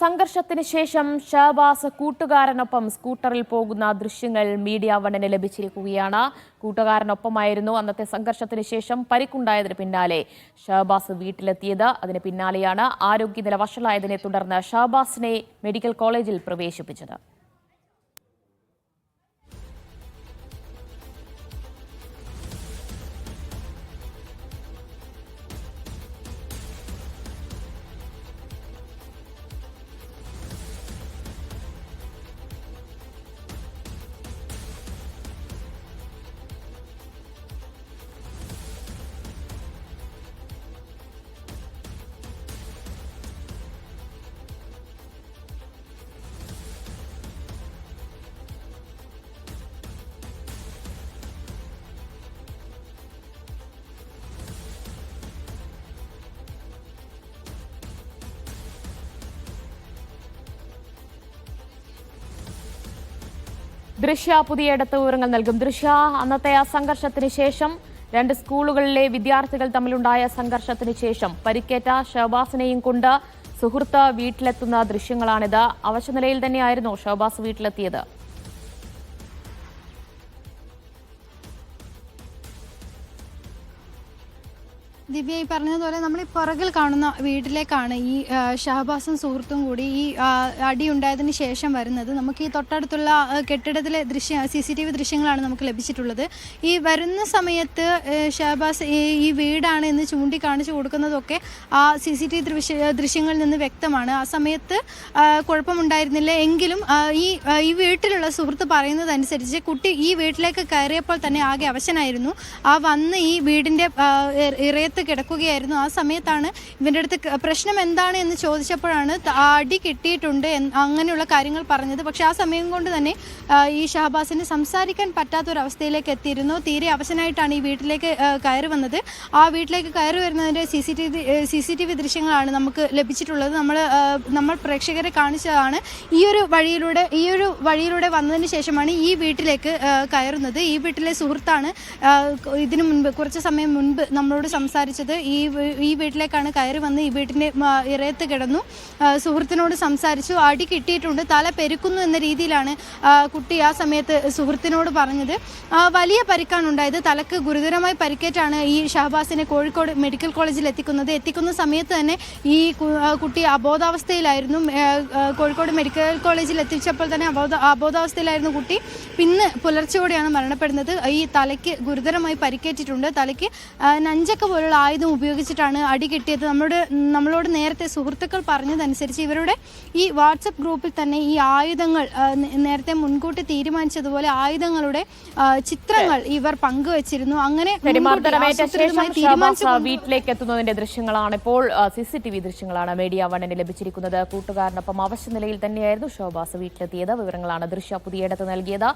സംഘർഷത്തിന് ശേഷം ഷഹബാസ് കൂട്ടുകാരനൊപ്പം സ്കൂട്ടറിൽ പോകുന്ന ദൃശ്യങ്ങൾ മീഡിയ വണ്ണിന് ലഭിച്ചിരിക്കുകയാണ്. കൂട്ടുകാരനൊപ്പമായിരുന്നു അന്നത്തെ സംഘർഷത്തിന് ശേഷം പരിക്കുണ്ടായതിന് പിന്നാലെ ഷഹബാസ് വീട്ടിലെത്തിയത്. അതിന് പിന്നാലെയാണ് ആരോഗ്യനില വഷളായതിനെ തുടർന്ന് ഷഹബാസിനെ മെഡിക്കൽ കോളേജിൽ പ്രവേശിപ്പിച്ചത്. ദൃശ്യ പുതിയടത്ത് വിവരങ്ങൾ നൽകും. ദൃശ്യ, അന്നത്തെ ആ സംഘർഷത്തിന് ശേഷം രണ്ട് സ്കൂളുകളിലെ വിദ്യാർത്ഥികൾ തമ്മിലുണ്ടായ സംഘർഷത്തിന് ശേഷം പരിക്കേറ്റ ഷഹബാസിനെയും കൊണ്ട് സുഹൃത്ത് വീട്ടിലെത്തുന്ന ദൃശ്യങ്ങളാണിത്. അവശനിലയിൽ തന്നെയായിരുന്നു ഷഹബാസ് വീട്ടിലെത്തിയത്. ദിവ്യ ഈ പറഞ്ഞതുപോലെ നമ്മൾ ഈ പുറകിൽ കാണുന്ന വീട്ടിലേക്കാണ് ഈ ഷഹബാസും സുഹൃത്തും കൂടി ഈ അടി ഉണ്ടായതിന് ശേഷം വരുന്നത്. നമുക്ക് ഈ തൊട്ടടുത്തുള്ള കെട്ടിടത്തിലെ CCTV ദൃശ്യങ്ങളാണ് നമുക്ക് ലഭിച്ചിട്ടുള്ളത്. ഈ വരുന്ന സമയത്ത് ഷഹബാസ് ഈ വീടാണ് എന്ന് ചൂണ്ടിക്കാണിച്ചു കൊടുക്കുന്നതൊക്കെ ആ CCTV ദൃശ്യങ്ങളിൽ നിന്ന് വ്യക്തമാണ്. ആ സമയത്ത് കുഴപ്പമുണ്ടായിരുന്നില്ല എങ്കിലും ഈ വീട്ടിലുള്ള സുഹൃത്ത് പറയുന്നതനുസരിച്ച് കുട്ടി ഈ വീട്ടിലേക്ക് കയറിയപ്പോൾ തന്നെ ആകെ അവശനായിരുന്നു. വന്ന് ഈ വീടിൻ്റെ ഇറയത്ത് കിടക്കുകയായിരുന്നു. ആ സമയത്താണ് ഇവൻ്റെ അടുത്ത് പ്രശ്നം എന്താണ് എന്ന് ചോദിച്ചപ്പോഴാണ് അടി കിട്ടിയിട്ടുണ്ട് അങ്ങനെയുള്ള കാര്യങ്ങൾ പറഞ്ഞത്. പക്ഷെ ആ സമയം കൊണ്ട് തന്നെ ഈ ഷഹബാസിന് സംസാരിക്കാൻ പറ്റാത്തൊരവസ്ഥയിലേക്ക് എത്തിയിരുന്നു. തീരെ അവശനായിട്ടാണ് ഈ വീട്ടിലേക്ക് കയറി വന്നത്. ആ വീട്ടിലേക്ക് കയറി വരുന്നതിൻ്റെ CCTV ദൃശ്യങ്ങളാണ് നമുക്ക് ലഭിച്ചിട്ടുള്ളത്. നമ്മൾ പ്രേക്ഷകരെ കാണിച്ചതാണ്. ഈ ഒരു വഴിയിലൂടെ വന്നതിന് ശേഷമാണ് ഈ വീട്ടിലേക്ക് കയറുന്നത്. ഈ വീട്ടിലെ സുഹൃത്താണ് ഇതിനു മുൻപ് കുറച്ച് സമയം മുൻപ് നമ്മളോട് സംസാരിച്ചത്. ഈ വീട്ടിലേക്കാണ് കയറി വന്ന് ഈ വീട്ടിൻ്റെ ഇറയത്ത് കിടന്നു. സുഹൃത്തിനോട് സംസാരിച്ചു. അടി കിട്ടിയിട്ടുണ്ട്, തല പെരുക്കുന്നു എന്ന രീതിയിലാണ് കുട്ടി ആ സമയത്ത് സുഹൃത്തിനോട് പറഞ്ഞത്. വലിയ പരിക്കാണ് ഉണ്ടായത്. തലക്ക് ഗുരുതരമായി പരിക്കേറ്റാണ് ഈ ഷഹബാസിനെ കോഴിക്കോട് മെഡിക്കൽ കോളേജിൽ എത്തിക്കുന്ന സമയത്ത് തന്നെ ഈ കുട്ടി അബോധാവസ്ഥയിലായിരുന്നു. കോഴിക്കോട് മെഡിക്കൽ കോളേജിൽ എത്തിച്ചപ്പോൾ തന്നെ അബോധാവസ്ഥയിലായിരുന്നു കുട്ടി. പിന്നെ പുലർച്ചയോടെയാണ് മരണപ്പെടുന്നത്. ഈ തലയ്ക്ക് ഗുരുതരമായി പരിക്കേറ്റിട്ടുണ്ട്. തലയ്ക്ക് നഞ്ചക്ക പോലുള്ള ആയുധം ഉപയോഗിച്ചിട്ടാണ് അടി കിട്ടിയത്. നമ്മളോട് നേരത്തെ സുഹൃത്തുക്കൾ പറഞ്ഞതനുസരിച്ച് ഇവരുടെ ഈ വാട്സപ്പ് ഗ്രൂപ്പിൽ തന്നെ ഈ ആയുധങ്ങൾ നേരത്തെ മുൻകൂട്ടി തീരുമാനിച്ചതുപോലെ ആയുധങ്ങളുടെ ചിത്രങ്ങൾ ഇവർ പങ്കുവച്ചിരുന്നു. അങ്ങനെ വീട്ടിലേക്ക് എത്തുന്നതിന്റെ ദൃശ്യങ്ങളാണ് ഇപ്പോൾ CCTV ദൃശ്യങ്ങളാണ് മീഡിയ വണ്ണിന് ലഭിച്ചിരിക്കുന്നത്. കൂട്ടുകാരനൊപ്പം അവശനിലയിൽ തന്നെയായിരുന്നു ഷഹബാസ് വീട്ടിലെത്തിയത്. വിവരങ്ങളാണ് ദൃശ്യ പുതിയടത്ത് നൽകിയത്.